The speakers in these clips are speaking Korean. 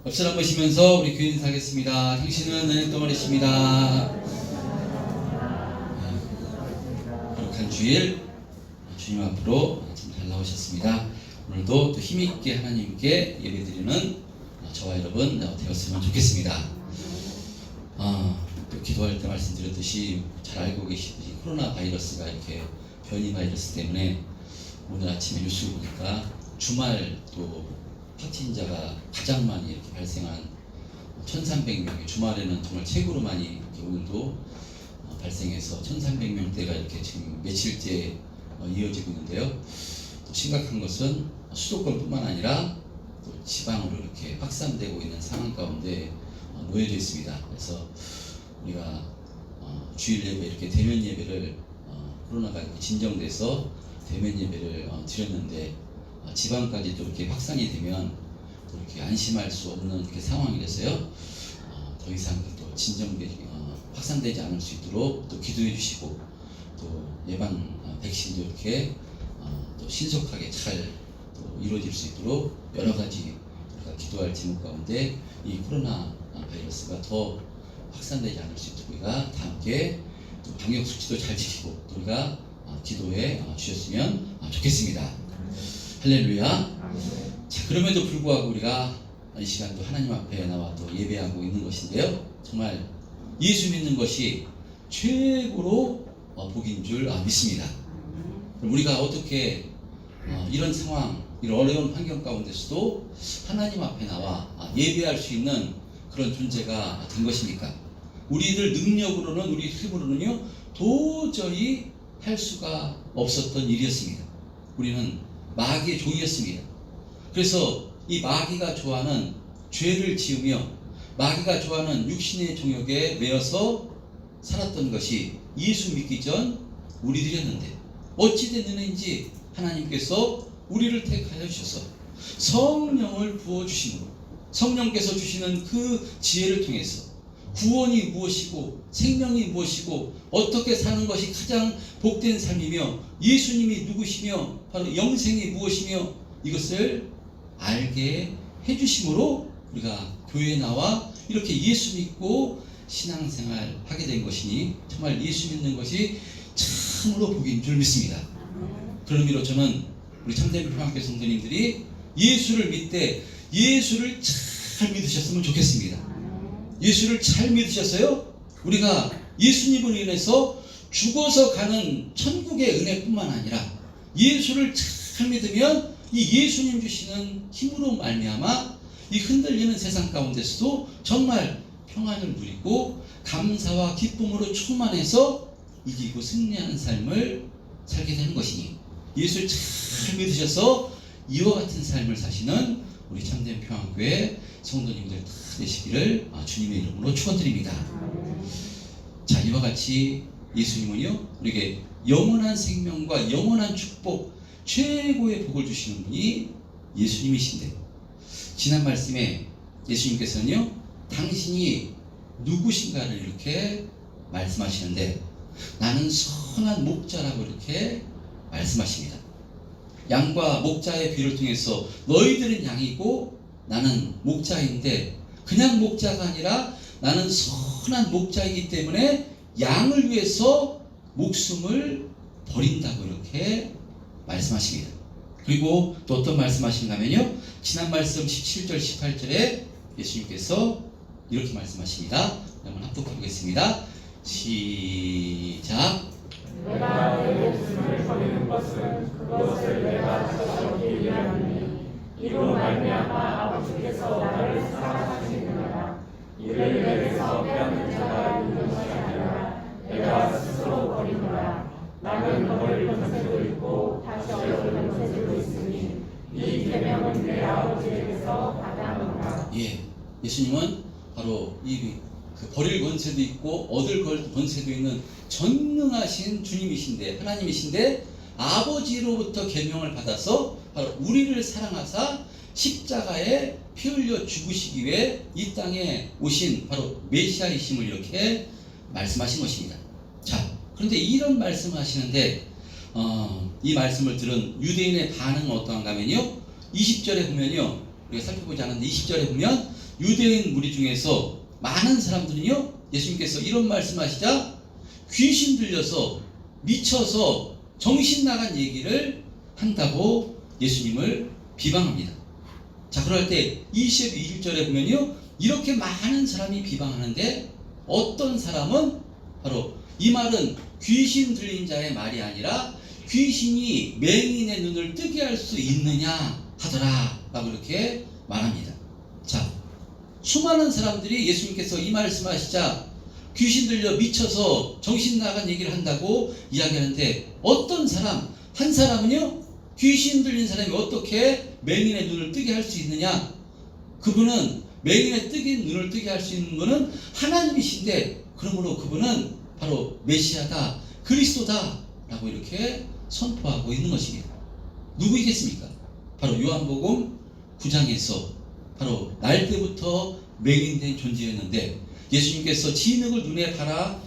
옆사람 모시면서 우리 교인 인사하겠습니다. 당신은 은혜 덩어리십니다. 거룩한 주일 주님 앞으로 참 잘 나오셨습니다. 오늘도 또 힘있게 하나님께 예배드리는 저와 여러분 되었으면 좋겠습니다. 또 기도할 때 말씀드렸듯이 잘 알고 계시듯이 코로나 바이러스가 이렇게 변이 바이러스 때문에 오늘 아침에 뉴스 보니까 주말 또 확진자가 가장 많이 이렇게 발생한 1,300명이 주말에는 정말 최고로 많이 이렇게 오늘도 발생해서 1,300명대가 이렇게 지금 며칠째 이어지고 있는데요. 또 심각한 것은 수도권뿐만 아니라 또 지방으로 이렇게 확산되고 있는 상황 가운데 놓여져 있습니다. 그래서 우리가 주일 예배 이렇게 대면 예배를 코로나가 이렇게 진정돼서 대면 예배를 드렸는데 지방까지 또 이렇게 확산이 되면 또 이렇게 안심할 수 없는 이렇게 상황이라서요. 더 이상 또 확산되지 않을 수 있도록 또 기도해 주시고 또 예방 백신도 이렇게 또 신속하게 잘 또 이루어질 수 있도록 여러 가지 우리가 기도할 제목 가운데 이 코로나 바이러스가 더 확산되지 않을 수 있도록 우리가 다 함께 또 방역 수칙도 잘 지키고 또 우리가 기도해 주셨으면 좋겠습니다. 할렐루야. 자, 그럼에도 불구하고 우리가 이 시간도 하나님 앞에 나와 또 예배하고 있는 것인데요. 정말 예수 믿는 것이 최고로 복인 줄 믿습니다. 우리가 어떻게 이런 상황, 이런 어려운 환경 가운데서도 하나님 앞에 나와 예배할 수 있는 그런 존재가 된 것입니까? 우리들 능력으로는, 우리 힘으로는요 도저히 할 수가 없었던 일이었습니다. 우리는 마귀의 종이었습니다. 그래서 이 마귀가 좋아하는 죄를 지으며 마귀가 좋아하는 육신의 종욕에 매여서 살았던 것이 예수 믿기 전 우리들이었는데 어찌 됐는지 하나님께서 우리를 택하여 주셔서 성령을 부어주심으로 성령께서 주시는 그 지혜를 통해서 구원이 무엇이고 생명이 무엇이고 어떻게 사는 것이 가장 복된 삶이며 예수님이 누구시며 바로 영생이 무엇이며 이것을 알게 해주심으로 우리가 교회에 나와 이렇게 예수 믿고 신앙생활 하게 된 것이니 정말 예수 믿는 것이 참으로 복인 줄 믿습니다. 그런 의미로 저는 우리 참된 평안교회 성도님들이 예수를 믿되 예수를 잘 믿으셨으면 좋겠습니다. 예수를 잘 믿으셨어요? 우리가 예수님으로 인해서 죽어서 가는 천국의 은혜뿐만 아니라 예수를 잘 믿으면 이 예수님 주시는 힘으로 말미암아 이 흔들리는 세상 가운데서도 정말 평안을 누리고 감사와 기쁨으로 충만해서 이기고 승리하는 삶을 살게 되는 것이니 예수를 잘 믿으셔서 이와 같은 삶을 사시는 우리 참된 평안교회 성도님들 다 되시기를 주님의 이름으로 축원드립니다. 자, 이와 같이 예수님은요 우리에게 영원한 생명과 영원한 축복, 최고의 복을 주시는 분이 예수님이신데 지난 말씀에 예수님께서는요 당신이 누구신가를 이렇게 말씀하시는데 나는 선한 목자라고 이렇게 말씀하십니다. 양과 목자의 비유를 통해서 너희들은 양이고 나는 목자인데 그냥 목자가 아니라 나는 선한 목자이기 때문에 양을 위해서 목숨을 버린다고 이렇게 말씀하십니다. 그리고 또 어떤 말씀하시는가 하면요 지난 말씀 17절 18절에 예수님께서 이렇게 말씀하십니다. 한번 합독해 보겠습니다. 시작. 내가 내 목숨을 버리는 것은 그것을 내가 다시 얻기 위함이니 이로 말미암아 아버지께서 나를 사랑하시느니라. 이를 내게서 빼앗는 자가 있는 것이 아니라 내가 스스로 버리노라. 나는 버릴 권세도 있고 다시 얻을 권세도 있으니 이 계명은 내 아버지에게서 받아노라. 예수님은 바로 그 버릴 권세도 있고 얻을 권세도 있는 전능하신 주님이신데 하나님이신데 아버지로부터 계명을 받아서 바로 우리를 사랑하사 십자가에 피 흘려 죽으시기 위해 이 땅에 오신 바로 메시아이심을 이렇게 말씀하신 것입니다. 자, 그런데 이런 말씀을 하시는데 이 말씀을 들은 유대인의 반응은 어떠한가 하면요 20절에 보면요 우리가 살펴보지 않았는데 20절에 보면 유대인 무리 중에서 많은 사람들은요, 예수님께서 이런 말씀하시자 귀신 들려서 미쳐서 정신 나간 얘기를 한다고 예수님을 비방합니다. 자, 그럴 때 21절에 보면요, 이렇게 많은 사람이 비방하는데 어떤 사람은 바로 이 말은 귀신 들린 자의 말이 아니라 귀신이 맹인의 눈을 뜨게 할 수 있느냐 하더라 라고 이렇게 말합니다. 자, 수많은 사람들이 예수님께서 이 말씀하시자 귀신 들려 미쳐서 정신 나간 얘기를 한다고 이야기하는데, 어떤 사람, 한 사람은요, 귀신 들린 사람이 어떻게 맹인의 눈을 뜨게 할 수 있느냐, 그분은 맹인의 눈을 뜨게 할 수 있는 분은 하나님이신데, 그러므로 그분은 바로 메시아다, 그리스도다 라고 이렇게 선포하고 있는 것입니다. 누구이겠습니까? 바로 요한복음 9장에서 바로 날 때부터 맹인된 존재였는데, 예수님께서 진흙을 눈에 발아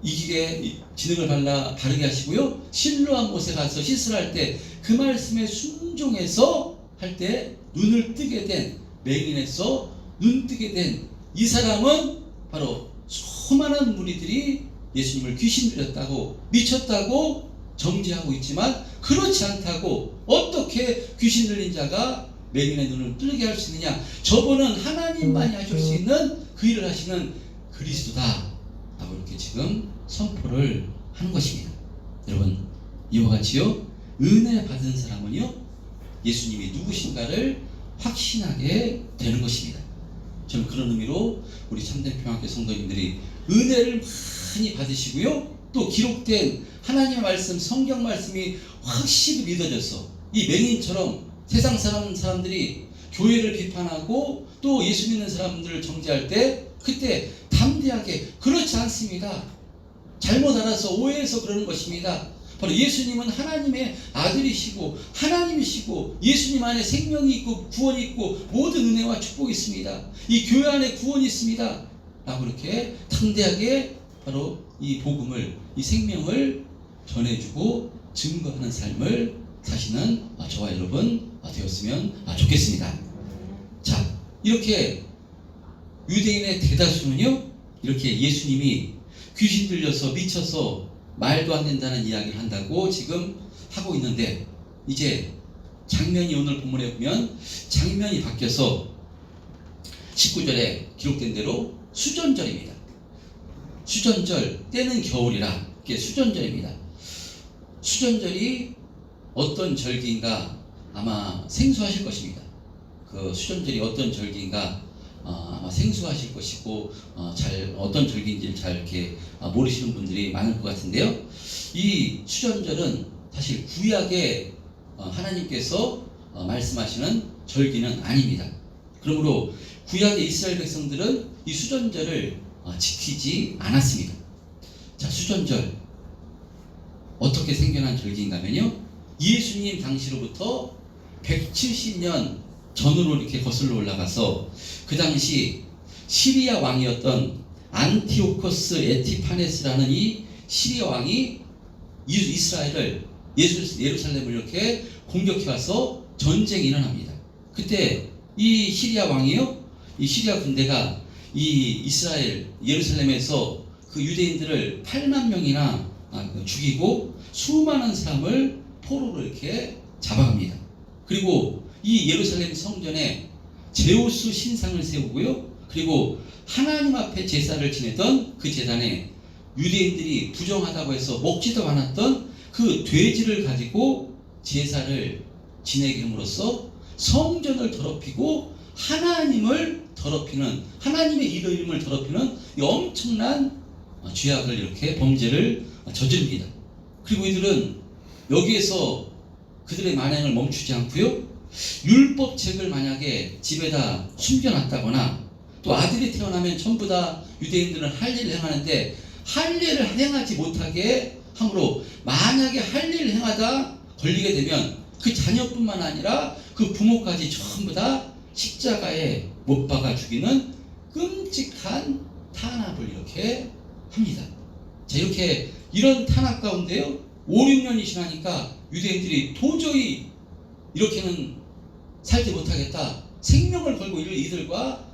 이기게 진흙을 발라 바르게 하시고요, 실로암 못에 가서 씻으라 할 때 그 말씀에 순종해서 할 때 눈을 뜨게 된, 맹인에서 눈 뜨게 된 이 사람은 바로 수많은 무리들이 예수님을 귀신 들렸다고, 미쳤다고 정죄하고 있지만, 그렇지 않다고 어떻게 귀신 들린 자가 맹인의 눈을 뜨게 할 수 있느냐, 저분은 하나님만이 하실 수 있는 그 일을 하시는 그리스도다 라고 이렇게 지금 선포를 하는 것입니다. 여러분, 이와 같이요, 은혜 받은 사람은요, 예수님이 누구신가를 확신하게 되는 것입니다. 저는 그런 의미로 우리 참된 평화교회 성도님들이 은혜를 많이 받으시고요, 또 기록된 하나님의 말씀, 성경 말씀이 확실히 믿어져서 이 맹인처럼 세상 사람들이 교회를 비판하고 또 예수 믿는 사람들을 정죄할 때 그때 담대하게, 그렇지 않습니다, 잘못 알아서 오해해서 그러는 것입니다. 바로 예수님은 하나님의 아들이시고 하나님이시고 예수님 안에 생명이 있고 구원이 있고 모든 은혜와 축복이 있습니다. 이 교회 안에 구원이 있습니다 라고 이렇게 담대하게 바로 이 복음을, 이 생명을 전해주고 증거하는 삶을 사시는 저와 여러분 되었으면 좋겠습니다. 자, 이렇게 유대인의 대다수는요, 이렇게 예수님이 귀신 들려서 미쳐서 말도 안 된다는 이야기를 한다고 지금 하고 있는데, 이제 장면이 오늘 본문에 보면 장면이 바뀌어서 19절에 기록된 대로 수전절입니다. 수전절, 때는 겨울이라 이게 수전절입니다. 수전절이 어떤 절기인가 아마 생소하실 것입니다. 그 수전절이 어떤 절기인가 아마 생소하실 것이고, 잘 어떤 절기인지를 잘 이렇게 모르시는 분들이 많을 것 같은데요. 이 수전절은 사실 구약에 하나님께서 말씀하시는 절기는 아닙니다. 그러므로 구약의 이스라엘 백성들은 이 수전절을 지키지 않았습니다. 자, 수전절 어떻게 생겨난 절기인가면요, 예수님 당시로부터 170년 전으로 이렇게 거슬러 올라가서 그 당시 시리아 왕이었던 안티오코스 에티파네스라는 이 시리아 왕이 이스라엘을, 예루살렘을 이렇게 공격해 와서 전쟁이 일어납니다. 그때 이 시리아 왕이요, 이 시리아 군대가 이 이스라엘 예루살렘에서 그 유대인들을 8만 명이나 죽이고 수많은 사람을 포로로 이렇게 잡아갑니다. 그리고 이 예루살렘 성전에 제우스 신상을 세우고요, 그리고 하나님 앞에 제사를 지내던 그 제단에 유대인들이 부정하다고 해서 먹지도 않았던 그 돼지를 가지고 제사를 지내게 함으로써 성전을 더럽히고 하나님을 더럽히는, 하나님의 이름을 더럽히는 이 엄청난 죄악을, 이렇게 범죄를 저지릅니다. 그리고 이들은 여기에서 그들의 만행을 멈추지 않고요, 율법책을 만약에 집에다 숨겨놨다거나, 또 아들이 태어나면 전부 다 유대인들은 할례를 행하는데 할례를 행하지 못하게 함으로, 만약에 할례를 행하다 걸리게 되면 그 자녀뿐만 아니라 그 부모까지 전부 다 십자가에 못 박아 죽이는 끔찍한 탄압을 이렇게 합니다. 자, 이렇게 이런 탄압 가운데요, 5, 6년이 지나니까 유대인들이 도저히 이렇게는 살지 못하겠다, 생명을 걸고 이들과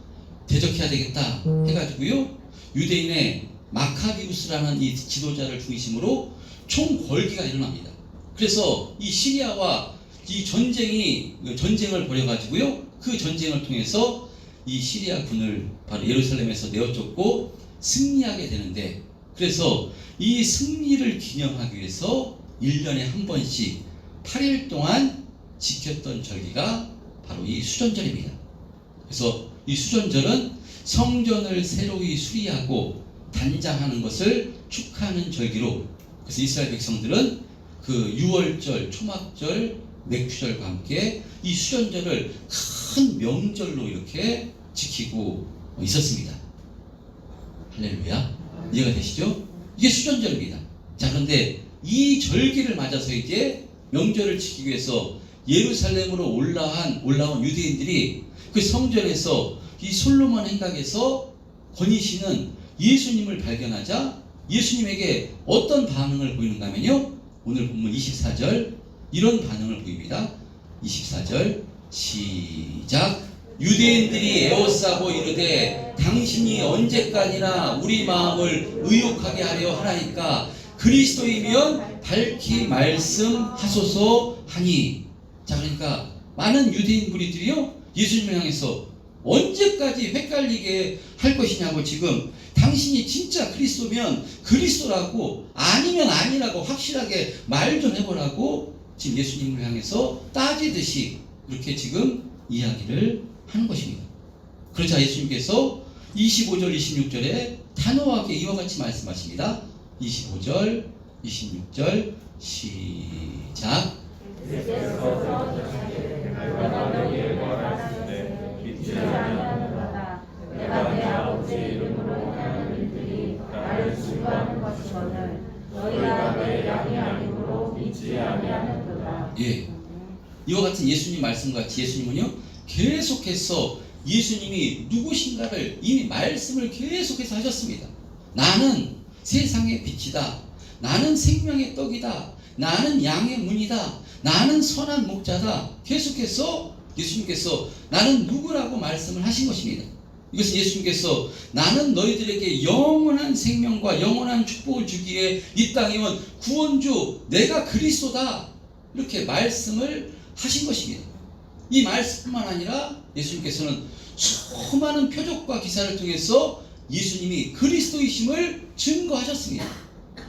대적해야 되겠다 해가지고요, 유대인의 마카비우스라는 이 지도자를 중심으로 총궐기가 일어납니다. 그래서 이 시리아와 이 전쟁을 벌여가지고요, 그 전쟁을 통해서 이 시리아 군을 바로 예루살렘에서 내어쫓고 승리하게 되는데, 그래서 이 승리를 기념하기 위해서 1년에 한 번씩 8일 동안 지켰던 절기가 바로 이 수전절입니다. 그래서 이 수전절은 성전을 새로이 수리하고 단장하는 것을 축하하는 절기로, 그래서 이스라엘 백성들은 그 유월절, 초막절, 맥주절과 함께 이 수전절을 큰 명절로 이렇게 지키고 있었습니다. 할렐루야. 이해가 되시죠? 이게 수전절입니다. 자, 그런데 이 절기를 맞아서 이제 명절을 지키기 위해서 예루살렘으로 올라온 유대인들이 그 성전에서 이 솔로몬 행각에서 건의시는 예수님을 발견하자 예수님에게 어떤 반응을 보이는가 하면요, 오늘 본문 24절 이런 반응을 보입니다. 24절 시작. 유대인들이 에워싸고 이르되 당신이 언제까지나 우리 마음을 의욕하게 하려 하나이까 그리스도이면 밝히 말씀하소서 하니. 자, 그러니까 많은 유대인 무리들이요, 예수님을 향해서 언제까지 헷갈리게 할 것이냐고, 지금 당신이 진짜 그리스도면 그리스도라고, 아니면 아니라고 확실하게 말 좀 해보라고 지금 예수님을 향해서 따지듯이 이렇게 지금 이야기를 하는 것입니다. 그러자 예수님께서 25절 26절에 단호하게 이와 같이 말씀하십니다. 25절 26절 시작. 내가 내 아버지의 이름으로 하는 일들이 나를 증거하는 것이거늘 너희가 내 양이 아니므로 믿지 아니하는도다. 예, 이와 같은 예수님 말씀같이 예수님은요, 계속해서 예수님이 누구신가를 이미 말씀을 계속해서 하셨습니다. 나는 세상의 빛이다. 나는 생명의 떡이다. 나는 양의 문이다. 나는 선한 목자다. 계속해서 예수님께서 나는 누구라고 말씀을 하신 것입니다. 이것은 예수님께서 나는 너희들에게 영원한 생명과 영원한 축복을 주기에 이 땅에 온 구원주 내가 그리스도다, 이렇게 말씀을 하신 것입니다. 이 말씀뿐만 아니라 예수님께서는 수많은 표적과 기사를 통해서 예수님이 그리스도이심을 증거하셨습니다.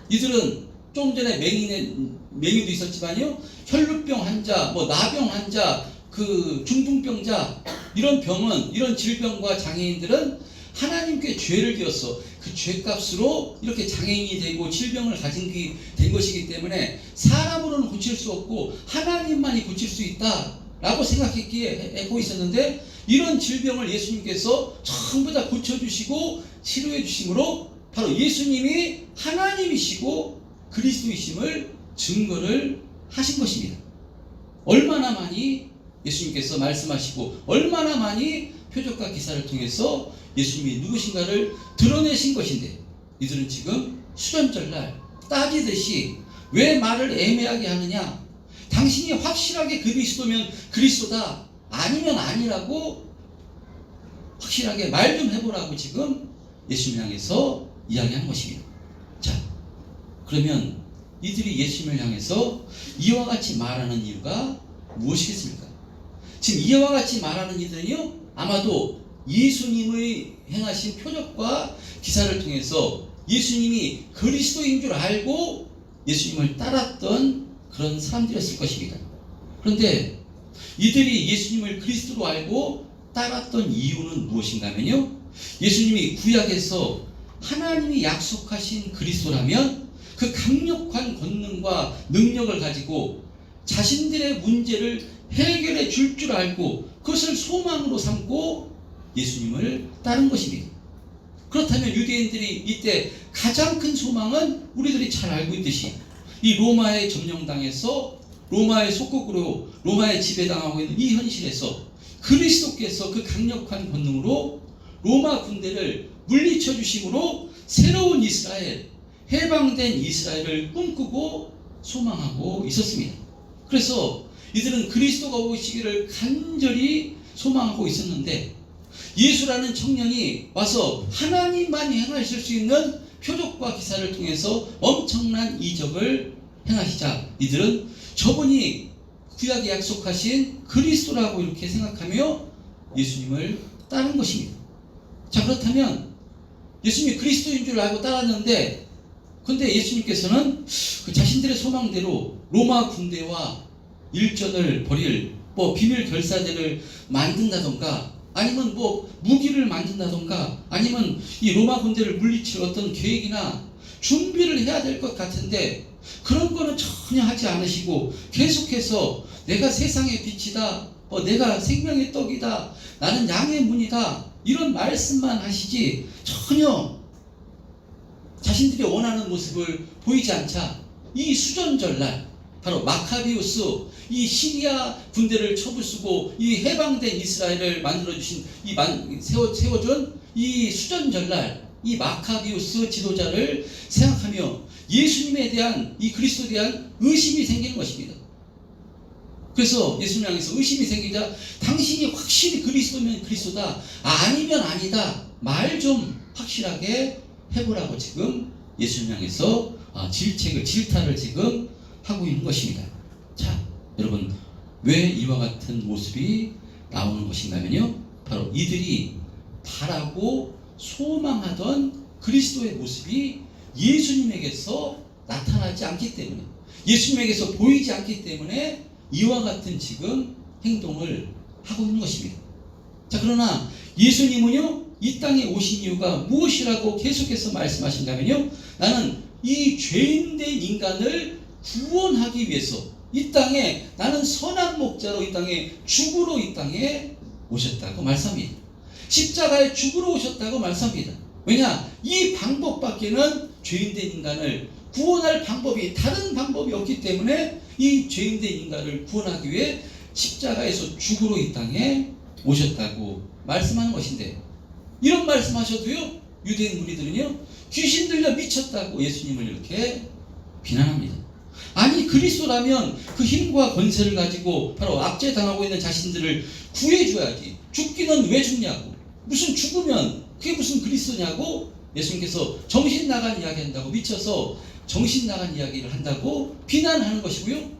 이들은 좀 전에 맹인도 있었지만요, 혈루병 환자, 나병 환자, 그 중풍병자, 이런 병은, 이런 질병과 장애인들은 하나님께 죄를 지어서 그 죄값으로 이렇게 장애인이 되고 질병을 가진 된 것이기 때문에 사람으로는 고칠 수 없고 하나님만이 고칠 수 있다라고 생각했기에 하고 있었는데, 이런 질병을 예수님께서 전부 다 고쳐주시고 치료해 주심으로 바로 예수님이 하나님이시고 그리스도이심을 증거를 하신 것입니다. 얼마나 많이 예수님께서 말씀하시고 얼마나 많이 표적과 기사를 통해서 예수님이 누구신가를 드러내신 것인데, 이들은 지금 수련절날 따지듯이 왜 말을 애매하게 하느냐, 당신이 확실하게 그리스도면 그리스도다, 아니면 아니라고 확실하게 말 좀 해보라고 지금 예수님 향해서 이야기하는 것입니다. 자, 그러면 이들이 예수님을 향해서 이와 같이 말하는 이유가 무엇이겠습니까? 지금 이와 같이 말하는 이들은요, 아마도 예수님의 행하신 표적과 기사를 통해서 예수님이 그리스도인 줄 알고 예수님을 따랐던 그런 사람들이었을 것입니다. 그런데 이들이 예수님을 그리스도로 알고 따랐던 이유는 무엇인가 하면요, 예수님이 구약에서 하나님이 약속하신 그리스도라면 그 강력한 권능과 능력을 가지고 자신들의 문제를 해결해 줄 줄 알고 그것을 소망으로 삼고 예수님을 따른 것입니다. 그렇다면 유대인들이 이때 가장 큰 소망은 우리들이 잘 알고 있듯이 이 로마에 점령당해서 로마의 속국으로 로마에 지배당하고 있는 이 현실에서 그리스도께서 그 강력한 권능으로 로마 군대를 물리쳐 주심으로 새로운 이스라엘, 해방된 이스라엘을 꿈꾸고 소망하고 있었습니다. 그래서 이들은 그리스도가 오시기를 간절히 소망하고 있었는데, 예수라는 청년이 와서 하나님만이 행하실 수 있는 표적과 기사를 통해서 엄청난 이적을 행하시자 이들은 저분이 구약에 약속하신 그리스도라고 이렇게 생각하며 예수님을 따른 것입니다. 자, 그렇다면 예수님이 그리스도인 줄 알고 따랐는데, 근데 예수님께서는 그 자신들의 소망대로 로마 군대와 일전을 벌일 비밀 결사대를 만든다던가, 아니면 무기를 만든다던가, 아니면 이 로마 군대를 물리칠 어떤 계획이나 준비를 해야 될 것 같은데, 그런 거는 전혀 하지 않으시고 계속해서 내가 세상의 빛이다, 내가 생명의 떡이다, 나는 양의 문이다, 이런 말씀만 하시지 전혀 자신들이 원하는 모습을 보이지 않자 이 수전절날, 바로 마카비우스, 이 시리아 군대를 쳐부수고 이 해방된 이스라엘을 만들어주신 세워준 이 수전절날, 이 마카비우스 지도자를 생각하며 예수님에 대한, 이 그리스도에 대한 의심이 생기는 것입니다. 그래서 예수님 향해서 의심이 생기자 당신이 확실히 그리스도면 그리스도다, 아니면 아니다, 말 좀 확실하게 해보라고 지금 예수님 향해서 질타를 지금 하고 있는 것입니다. 자, 여러분, 왜 이와 같은 모습이 나오는 것인가면요, 바로 이들이 바라고 소망하던 그리스도의 모습이 예수님에게서 나타나지 않기 때문에, 예수님에게서 보이지 않기 때문에 이와 같은 지금 행동을 하고 있는 것입니다. 자, 그러나 예수님은요, 이 땅에 오신 이유가 무엇이라고 계속해서 말씀하신다면요, 나는 이 죄인된 인간을 구원하기 위해서 이 땅에, 나는 선한 목자로 이 땅에 죽으러 이 땅에 오셨다고 말씀합니다. 십자가에 죽으러 오셨다고 말씀합니다. 왜냐? 이 방법밖에는 죄인된 인간을 구원할 방법이, 다른 방법이 없기 때문에 이 죄인된 인간을 구원하기 위해 십자가에서 죽으러 이 땅에 오셨다고 말씀하는 것인데, 이런 말씀하셔도요, 유대인 무리들은요, 귀신 들려 미쳤다고 예수님을 이렇게 비난합니다. 아니, 그리스도라면 그 힘과 권세를 가지고 바로 압제당하고 있는 자신들을 구해줘야지, 죽기는 왜 죽냐고, 무슨 죽으면 그게 무슨 그리스도냐고 예수님께서 정신 나간 이야기 한다고, 미쳐서 정신 나간 이야기를 한다고 비난하는 것이고요,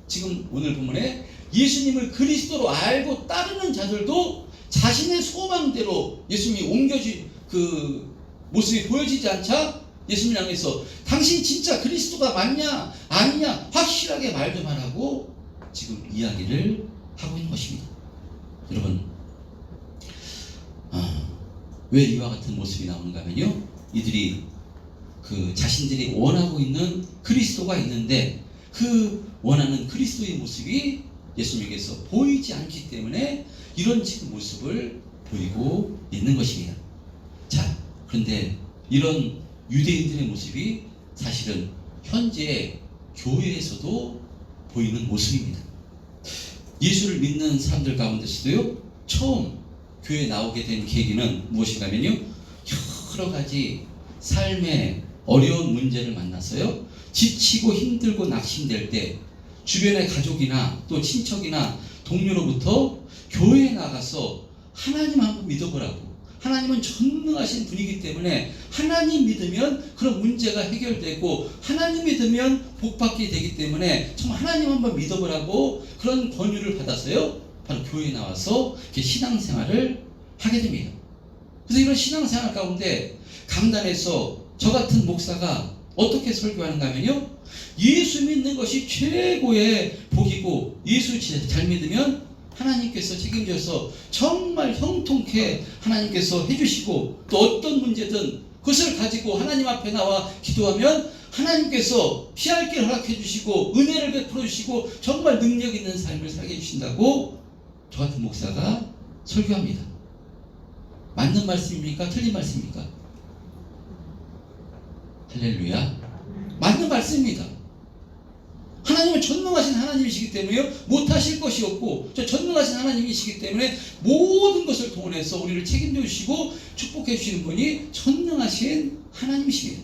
지금 오늘 본문에 예수님을 그리스도로 알고 따르는 자들도 자신의 소망대로 예수님이 옮겨진 그 모습이 보여지지 않자 예수님 향해서 당신 진짜 그리스도가 맞냐 아니냐 확실하게 말 좀 하라고 지금 이야기를 하고 있는 것입니다. 여러분, 왜 이와 같은 모습이 나오는가 하면요, 이들이 그 자신들이 원하고 있는 그리스도가 있는데 그 원하는 그리스도의 모습이 예수님께서 보이지 않기 때문에 이런 지금 모습을 보이고 있는 것입니다. 자, 그런데 이런 유대인들의 모습이 사실은 현재 교회에서도 보이는 모습입니다. 예수를 믿는 사람들 가운데서도요, 처음 교회에 나오게 된 계기는 무엇인가면요, 여러 가지 삶의 어려운 문제를 만나서요, 지치고 힘들고 낙심될 때 주변의 가족이나 또 친척이나 동료로부터 교회에 나가서 하나님 한번 믿어보라고, 하나님은 전능하신 분이기 때문에 하나님 믿으면 그런 문제가 해결되고 하나님 믿으면 복받게 되기 때문에 정말 하나님 한번 믿어보라고 그런 권유를 받아서요, 바로 교회에 나와서 이렇게 신앙생활을 하게 됩니다. 그래서 이런 신앙생활 가운데 강단에서 저 같은 목사가 어떻게 설교하는가 하면요, 예수 믿는 것이 최고의 복이고 예수 잘 믿으면 하나님께서 책임져서 정말 형통케 하나님께서 해주시고, 또 어떤 문제든 그것을 가지고 하나님 앞에 나와 기도하면 하나님께서 피할 길을 허락해 주시고 은혜를 베풀어 주시고 정말 능력 있는 삶을 살게 해주신다고 저 같은 목사가 설교합니다. 맞는 말씀입니까? 틀린 말씀입니까? 할렐루야, 맞는 말씀입니다. 하나님은 전능하신 하나님이시기 때문에 못하실 것이 없고, 저 전능하신 하나님이시기 때문에 모든 것을 동원해서 우리를 책임져 주시고 축복해 주시는 분이 전능하신 하나님이십니다.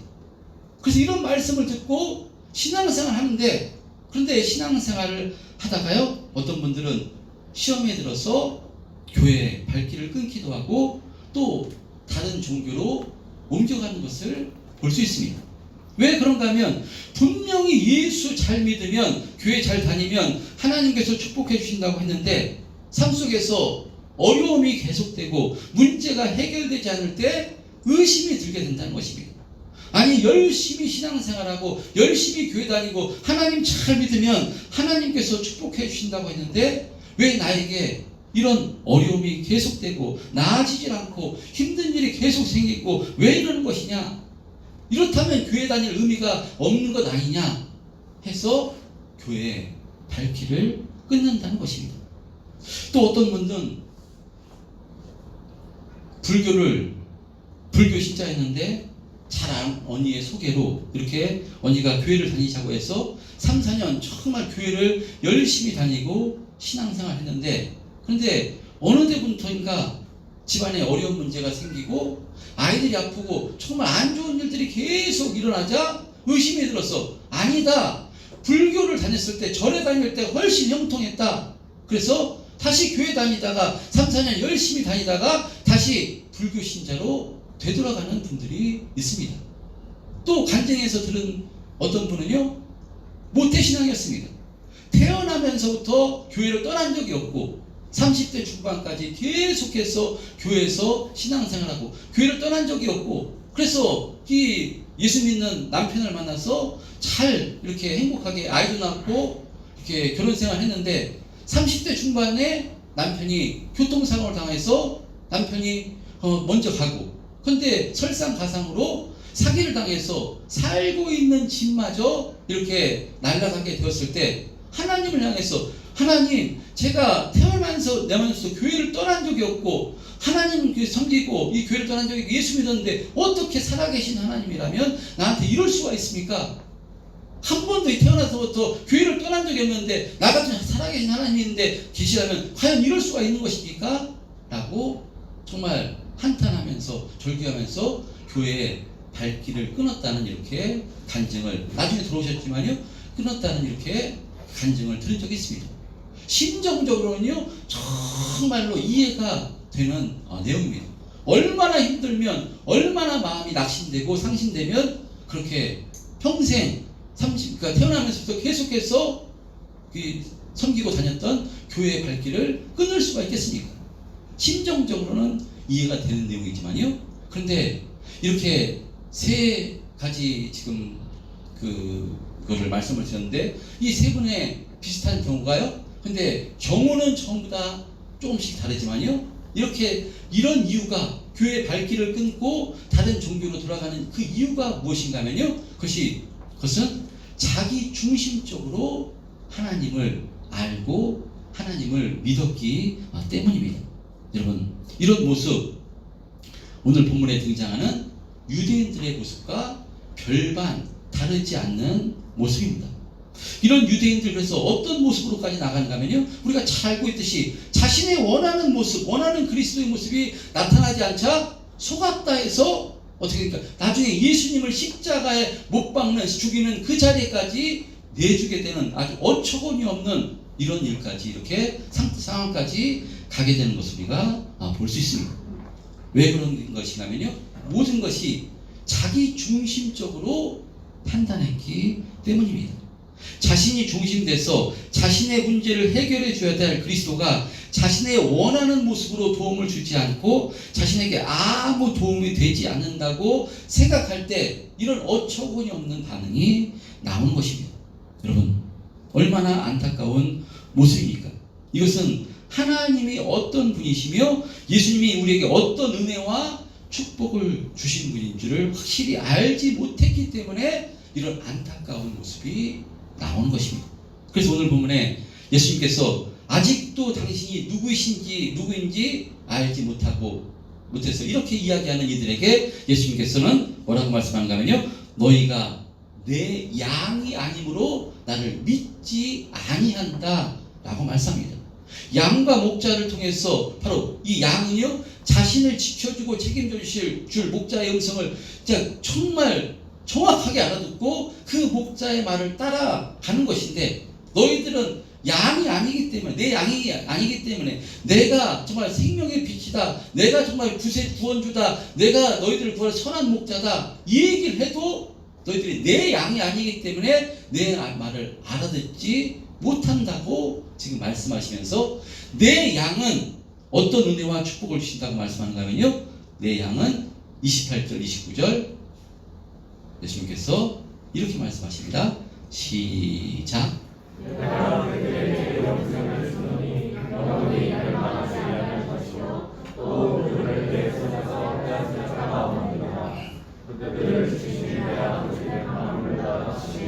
그래서 이런 말씀을 듣고 신앙생활을 하는데, 그런데 신앙생활을 하다가요, 어떤 분들은 시험에 들어서 교회 발길을 끊기도 하고 또 다른 종교로 옮겨가는 것을 볼 수 있습니다. 왜 그런가 하면 분명히 예수 잘 믿으면 교회 잘 다니면 하나님께서 축복해 주신다고 했는데 삶 속에서 어려움이 계속되고 문제가 해결되지 않을 때 의심이 들게 된다는 것입니다. 아니 열심히 신앙생활하고 열심히 교회 다니고 하나님 잘 믿으면 하나님께서 축복해 주신다고 했는데 왜 나에게 이런 어려움이 계속되고 나아지질 않고 힘든 일이 계속 생기고 왜 이러는 것이냐? 이렇다면 교회 다닐 의미가 없는 것 아니냐 해서 교회의 발길을 끊는다는 것입니다. 또 어떤 분들은 불교 신자였는데 잘 아는 언니의 소개로 이렇게 언니가 교회를 다니자고 해서 3, 4년 정말 교회를 열심히 다니고 신앙생활 했는데 그런데 어느 때부터인가 집안에 어려운 문제가 생기고 아이들이 아프고 정말 안 좋은 일들이 계속 일어나자 의심이 들었어. 아니다. 불교를 다녔을 때 절에 다닐 때 훨씬 형통했다. 그래서 다시 교회 다니다가 3, 4년 열심히 다니다가 다시 불교 신자로 되돌아가는 분들이 있습니다. 또 간증에서 들은 어떤 분은요 모태신앙이었습니다. 태어나면서부터 교회를 떠난 적이 없고 30대 중반까지 계속해서 교회에서 신앙생활하고 교회를 떠난 적이 없고 그래서 이 예수 믿는 남편을 만나서 잘 이렇게 행복하게 아이도 낳고 이렇게 결혼생활 했는데 30대 중반에 남편이 교통사고를 당해서 남편이 먼저 가고 근데 설상가상으로 사기를 당해서 살고 있는 집마저 이렇게 날아가게 되었을 때 하나님을 향해서 하나님 제가 태어나면서 교회를 떠난 적이 없고 하나님 섬기고 이 교회를 떠난 적이 없고 예수 믿었는데 어떻게 살아계신 하나님이라면 나한테 이럴 수가 있습니까? 한 번도 태어나서부터 교회를 떠난 적이 없는데 나 같은 살아계신 하나님인데 계시라면 과연 이럴 수가 있는 것입니까? 라고 정말 한탄하면서 절규하면서 교회의 발길을 끊었다는 이렇게 간증을 나중에 들어오셨지만요 끊었다는 이렇게 간증을 들은 적이 있습니다. 심정적으로는요 정말로 이해가 되는 내용입니다. 얼마나 힘들면 얼마나 마음이 낙심되고 상심되면 그렇게 평생 그러니까 태어나면서부터 계속해서 섬기고 다녔던 교회의 발길을 끊을 수가 있겠습니까? 심정적으로는 이해가 되는 내용이지만요. 그런데 이렇게 세 가지 지금 그거를 말씀을 드렸는데 이 세 분의 비슷한 경우가요. 근데 경우는 전부 다 조금씩 다르지만요. 이렇게 이런 이유가 교회의 발길을 끊고 다른 종교로 돌아가는 그 이유가 무엇인가 하면요. 그것은 자기 중심적으로 하나님을 알고 하나님을 믿었기 때문입니다. 여러분 이런 모습 오늘 본문에 등장하는 유대인들의 모습과 별반 다르지 않는 모습입니다. 이런 유대인들 그래서 어떤 모습으로까지 나가는가 하면요 우리가 잘 알고 있듯이 자신의 원하는 모습 원하는 그리스도의 모습이 나타나지 않자 속았다 해서 어떻게 됩니까? 나중에 예수님을 십자가에 못 박는 죽이는 그 자리까지 내주게 되는 아주 어처구니 없는 이런 일까지 이렇게 상황까지 가게 되는 것을 우리가 볼 수 있습니다. 왜 그런 것이냐면요 모든 것이 자기 중심적으로 판단했기 때문입니다. 자신이 중심돼서 자신의 문제를 해결해 줘야 될 그리스도가 자신의 원하는 모습으로 도움을 주지 않고 자신에게 아무 도움이 되지 않는다고 생각할 때 이런 어처구니 없는 반응이 나오는 것입니다. 여러분 얼마나 안타까운 모습입니까? 이것은 하나님이 어떤 분이시며 예수님이 우리에게 어떤 은혜와 축복을 주신 분인 줄을 확실히 알지 못했기 때문에 이런 안타까운 모습이 나오는 것입니다. 그래서 오늘 본문에 예수님께서 아직도 당신이 누구인지 알지 못해서 이렇게 이야기하는 이들에게 예수님께서는 뭐라고 말씀하는가 하면요 너희가 내 양이 아니므로 나를 믿지 아니한다 라고 말씀합니다. 양과 목자를 통해서 바로 이 양은요 자신을 지켜주고 책임져 주실 줄 목자의 음성을 정말 정확하게 알아듣고 그 목자의 말을 따라가는 것인데 너희들은 양이 아니기 때문에, 내 양이 아니기 때문에, 내가 정말 생명의 빛이다, 내가 정말 구원주다, 내가 너희들을 구할 선한 목자다, 이 얘기를 해도 너희들이 내 양이 아니기 때문에 내 말을 알아듣지 못한다고 지금 말씀하시면서, 내 양은 어떤 은혜와 축복을 주신다고 말씀하는가 하면요, 내 양은 28절 29절 예수님께서 이렇게 말씀하십니다. 시작. 내가 그들에게 영생을 주노니 영원히 멸망하지 않을 것이요 또 그들을 내 손에서 빼앗을 자가 없느니라. 그들을 주신 내 아버지의 마음을 받으시니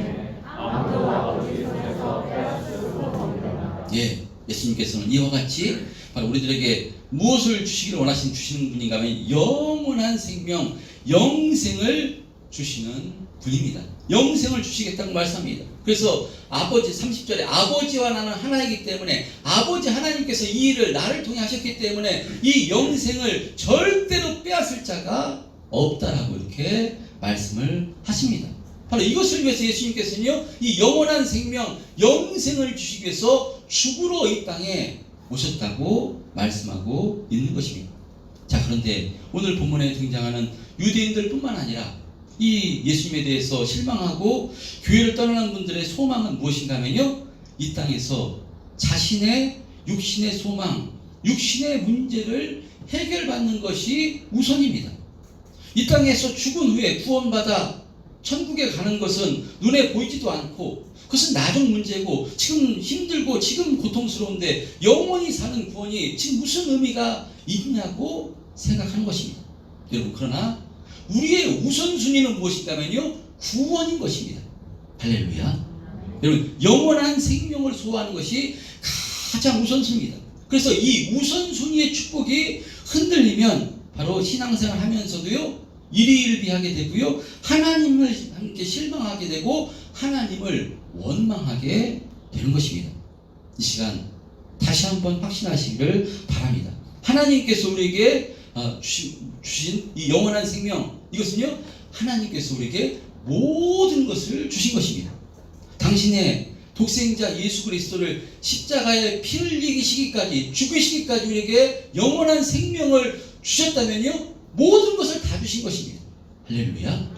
아무도 아버지 손에서 빼앗을 수 없느니라. 예, 예수님께서는 이와 같이 바로 우리들에게 무엇을 주시는 분인가 하면 영원한 생명, 영생을 주시는 분입니다. 영생을 주시겠다고 말씀합니다. 그래서 아버지 30절에 아버지와 나는 하나이기 때문에, 아버지 하나님께서 이 일을 나를 통해 하셨기 때문에 이 영생을 절대로 빼앗을 자가 없다라고 이렇게 말씀을 하십니다. 바로 이것을 위해서 예수님께서는요, 이 영원한 생명, 영생을 주시기 위해서 죽으러 이 땅에 오셨다고 말씀하고 있는 것입니다. 자, 그런데 오늘 본문에 등장하는 유대인들 뿐만 아니라 이 예수님에 대해서 실망하고 교회를 떠나는 분들의 소망은 무엇인가 하면요, 이 땅에서 자신의 육신의 소망, 육신의 문제를 해결받는 것이 우선입니다. 이 땅에서 죽은 후에 구원받아 천국에 가는 것은 눈에 보이지도 않고, 그것은 나중 문제고, 지금 힘들고 지금 고통스러운데 영원히 사는 구원이 지금 무슨 의미가 있냐고 생각하는 것입니다. 여러분, 그러나 우리의 우선순위는 무엇인가면요, 구원인 것입니다. 할렐루야. 여러분, 영원한 생명을 소화하는 것이 가장 우선순위입니다. 그래서 이 우선순위의 축복이 흔들리면 바로 신앙생활 하면서도요, 일희일비하게 되고요, 하나님을 함께 실망하게 되고 하나님을 원망하게 되는 것입니다. 이 시간 다시 한번 확신하시기를 바랍니다. 하나님께서 우리에게 주신 이 영원한 생명, 이것은요, 하나님께서 우리에게 모든 것을 주신 것입니다. 당신의 독생자 예수 그리스도를 십자가에 피 흘리시기까지, 죽으시기까지 우리에게 영원한 생명을 주셨다면요, 모든 것을 다 주신 것입니다. 할렐루야.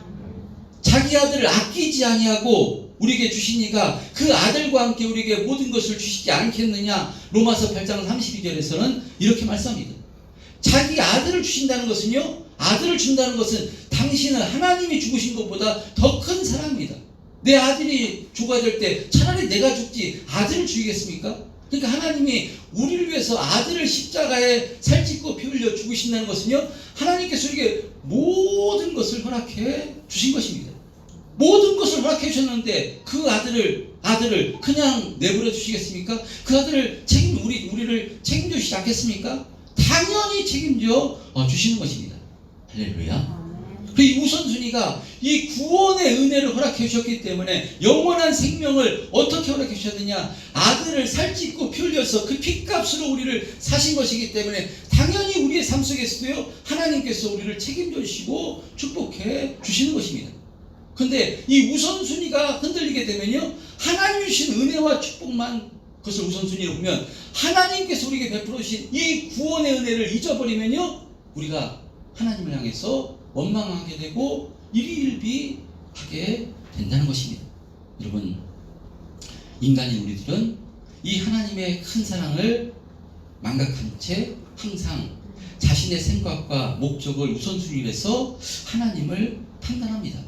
자기 아들을 아끼지 아니하고 우리에게 주신 이가 그 아들과 함께 우리에게 모든 것을 주시지 않겠느냐. 로마서 8장 32절에서는 이렇게 말씀합니다. 자기 아들을 주신다는 것은요, 아들을 준다는 것은 당신은 하나님이 죽으신 것보다 더 큰 사랑입니다. 내 아들이 죽어야 될 때 차라리 내가 죽지 아들을 죽이겠습니까? 그러니까 하나님이 우리를 위해서 아들을 십자가에 살찌고 피 흘려 죽으신다는 것은요, 하나님께서 우리에게 모든 것을 허락해 주신 것입니다. 모든 것을 허락해 주셨는데 그 아들을 그냥 내버려 두시겠습니까? 그 아들을 우리를 책임져 주시지 않겠습니까? 당연히 책임져 주시는 것입니다. 할렐루야. 그 우선순위가 이 구원의 은혜를 허락해 주셨기 때문에, 영원한 생명을 어떻게 허락해 주셨느냐, 아들을 살찌고 피 흘려서 그 핏값으로 우리를 사신 것이기 때문에 당연히 우리의 삶 속에서도요, 하나님께서 우리를 책임져 주시고 축복해 주시는 것입니다. 그런데 이 우선순위가 흔들리게 되면요, 하나님 주신 은혜와 축복만 그것을 우선순위로 보면, 하나님께서 우리에게 베풀어 주신 이 구원의 은혜를 잊어버리면요, 우리가 하나님을 향해서 원망하게 되고 일희일비하게 된다는 것입니다. 여러분, 인간인 우리들은 이 하나님의 큰 사랑을 망각한 채 항상 자신의 생각과 목적을 우선순위로 해서 하나님을 판단합니다.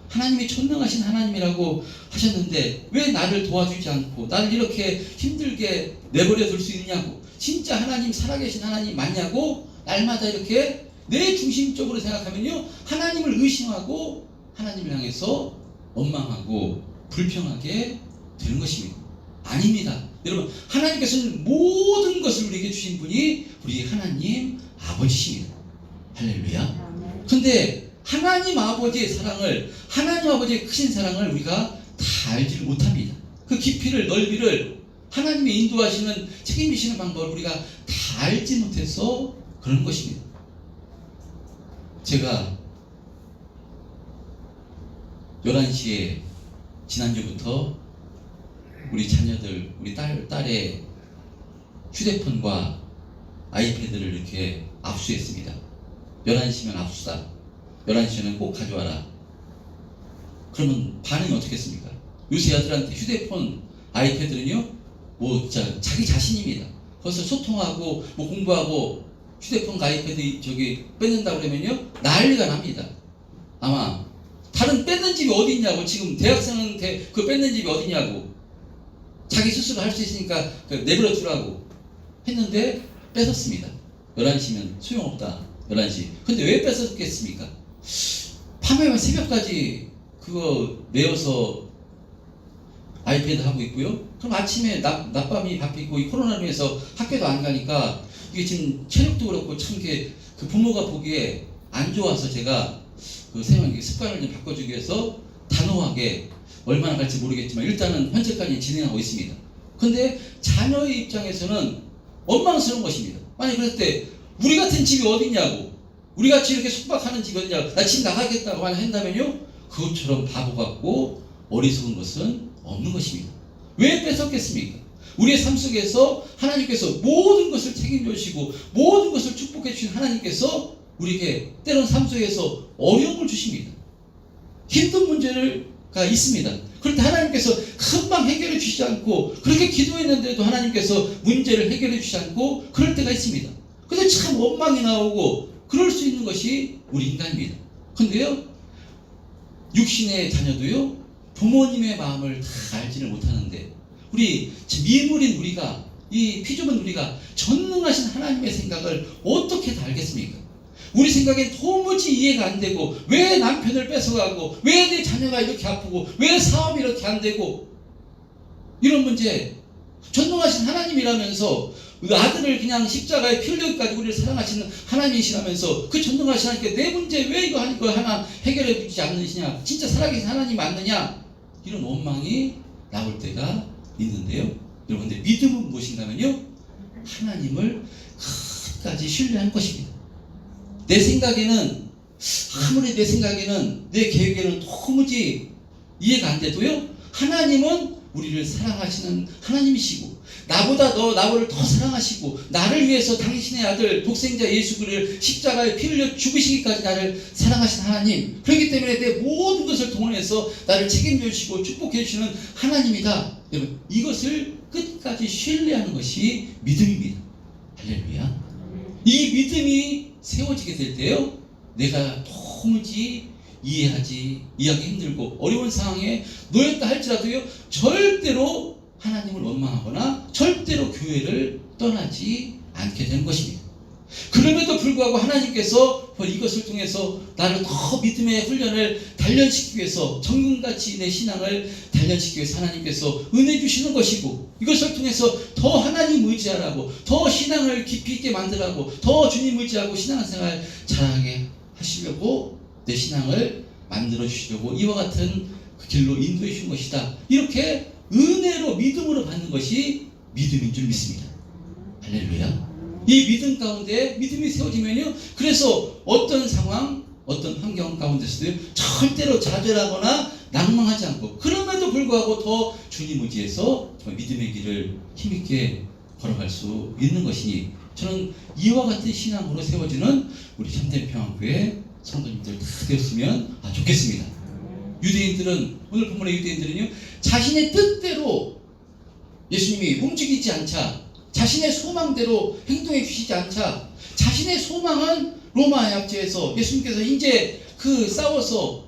하나님이 천능하신 하나님이라고 하셨는데 왜 나를 도와주지 않고 나를 이렇게 힘들게 내버려 둘 수 있냐고, 진짜 하나님 살아계신 하나님 맞냐고 날마다 이렇게 내 중심적으로 생각하면요, 하나님을 의심하고 하나님을 향해서 원망하고 불평하게 되는 것입니다. 아닙니다. 여러분, 하나님께서는 모든 것을 우리에게 주신 분이 우리 하나님 아버지십니다. 할렐루야. 근데 하나님 아버지의 사랑을, 하나님 아버지의 크신 사랑을 우리가 다 알지를 못합니다. 그 깊이를, 넓이를, 하나님의 인도하시는, 책임지시는 방법을 우리가 다 알지 못해서 그런 것입니다. 제가 11시에 지난주부터 우리 자녀들, 우리 딸의 휴대폰과 아이패드를 이렇게 압수했습니다. 11시면 압수다. 11시에는 꼭 가져와라. 그러면 반응이 어떻겠습니까? 요새 아들한테 휴대폰, 아이패드는요, 자기 자신입니다. 거기서 소통하고, 공부하고, 휴대폰과 아이패드 뺏는다 그러면요, 난리가 납니다. 아마, 다른 뺏는 집이 어디 있냐고, 지금 대학생한테 그 뺏는 집이 어디냐고, 자기 스스로 할 수 있으니까 내버려 두라고 했는데, 뺏었습니다. 11시면 소용없다. 11시. 근데 왜 뺏었겠습니까? 밤에 새벽까지 그거 메워서 아이패드 하고 있고요. 그럼 아침에 낮밤이 바뀌고 이 코로나로 인해서 학교도 안 가니까 이게 지금 체력도 그렇고 참 그 부모가 보기에 안 좋아서 제가 그 생활 습관을 좀 바꿔주기 위해서 단호하게 얼마나 갈지 모르겠지만 일단은 현재까지 진행하고 있습니다. 근데 자녀의 입장에서는 원망스러운 것입니다. 아니 그랬을 때 우리 같은 집이 어딨냐고, 우리 같이 이렇게 숙박하는 집이 어딨냐고, 나 집 나가겠다고 한다면요, 그것처럼 바보 같고 어리석은 것은 없는 것입니다. 왜 뺏었겠습니까? 우리의 삶 속에서 하나님께서 모든 것을 책임져 주시고 모든 것을 축복해 주신 하나님께서 우리에게 때론 삶 속에서 어려움을 주십니다. 힘든 문제가 있습니다. 그럴 때 하나님께서 금방 해결해 주시지 않고, 그렇게 기도했는데도 하나님께서 문제를 해결해 주시지 않고 그럴 때가 있습니다. 근데 참 원망이 나오고 그럴 수 있는 것이 우리 인간입니다. 근데요, 육신의 자녀도요, 부모님의 마음을 다 알지를 못하는데, 우리 미물인 우리가, 이 피조물 우리가 전능하신 하나님의 생각을 어떻게 다 알겠습니까? 우리 생각엔 도무지 이해가 안 되고, 왜 남편을 뺏어가고, 왜 내 자녀가 이렇게 아프고, 왜 사업이 이렇게 안 되고, 이런 문제, 전능하신 하나님이라면서 아들을 그냥 십자가에 피 흘려기까지 우리를 사랑하시는 하나님이시라면서 그 전능하신 하나님께 내 문제 왜 이거 하나 해결해 주지 않으시냐, 진짜 살아계신 하나님 맞느냐, 이런 원망이 나올 때가 있는데요. 여러분들, 믿음은 무엇인가면요, 하나님을 끝까지 신뢰한 것입니다. 내 생각에는, 아무리 내 생각에는, 내 계획에는 도무지 이해가 안 돼도요, 하나님은 우리를 사랑하시는 하나님이시고, 나를 더 사랑하시고, 나를 위해서 당신의 아들 독생자 예수 그리스도를 십자가에 피 흘려 죽으시기까지 나를 사랑하신 하나님, 그렇기 때문에 내 모든 것을 동원해서 나를 책임져 주시고 축복해 주시는 하나님이다. 여러분, 이것을 끝까지 신뢰하는 것이 믿음입니다. 할렐루야. 이 믿음이 세워지게 될 때요, 내가 도무지 이해하기 힘들고 어려운 상황에 놓였다 할지라도요, 절대로 하나님을 원망하거나 절대로 교회를 떠나지 않게 되는 것입니다. 그럼에도 불구하고 하나님께서 이것을 통해서 나를 더 믿음의 훈련을 단련시키기 위해서, 정금같이 내 신앙을 단련시키기 위해서 하나님께서 은혜 주시는 것이고, 이것을 통해서 더 하나님 의지하라고, 더 신앙을 깊이 있게 만들라고, 더 주님 의지하고 신앙생활 잘하게 하시려고 내 신앙을 만들어 주시려고 이와 같은 그 길로 인도해 주신 것이다. 이렇게 은혜로 믿음으로 받는 것이 믿음인 줄 믿습니다. 할렐루야. 이 믿음 가운데 믿음이 세워지면요, 그래서 어떤 상황, 어떤 환경 가운데서도 절대로 좌절하거나 낭망하지 않고, 그럼에도 불구하고 더 주님 의지해서 정말 믿음의 길을 힘있게 걸어갈 수 있는 것이니, 저는 이와 같은 신앙으로 세워지는 우리 참된-평안교회 성도님들 다 되었으면 좋겠습니다. 유대인들은, 오늘 본문의 유대인들은요, 자신의 뜻대로 예수님이 움직이지 않자, 자신의 소망대로 행동해 주시지 않자, 자신의 소망은 로마 약제에서 예수님께서 이제 싸워서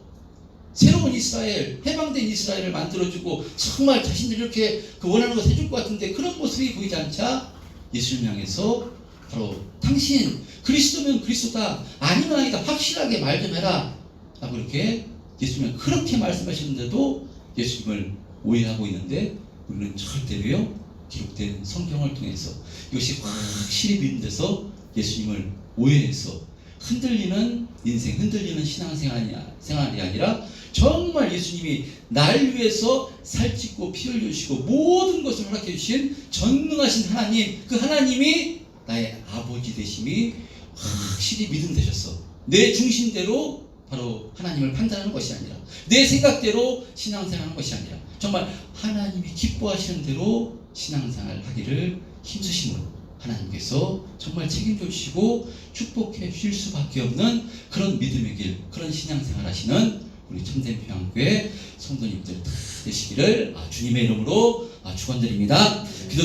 새로운 이스라엘, 해방된 이스라엘을 만들어주고 정말 자신들이 이렇게 원하는 것을 해줄 것 같은데 그런 모습이 보이지 않자 예수님 향해서 바로 당신 그리스도면 그리스도다, 아니면 아니다, 확실하게 말 좀 해라 라고 이렇게 예수님은 그렇게 말씀하셨는데도 예수님을 오해하고 있는데, 우리는 절대로요, 기록된 성경을 통해서 이것이 확실히 믿는데서 예수님을 오해해서 흔들리는 인생, 흔들리는 신앙생활이 아니라 정말 예수님이 날 위해서 살찌고 피 흘려주시고 모든 것을 허락해 주신 전능하신 하나님, 그 하나님이 나의 아버지 되심이 확실히 믿음되셨어. 내 중심대로 바로 하나님을 판단하는 것이 아니라, 내 생각대로 신앙생활하는 것이 아니라, 정말 하나님이 기뻐하시는 대로 신앙생활 하기를 힘쓰심으로 하나님께서 정말 책임져 주시고 축복해 주실 수밖에 없는 그런 믿음의 길, 그런 신앙생활 하시는 우리 참된 평안교회 성도님들 다 되시기를 주님의 이름으로 축원드립니다. 기도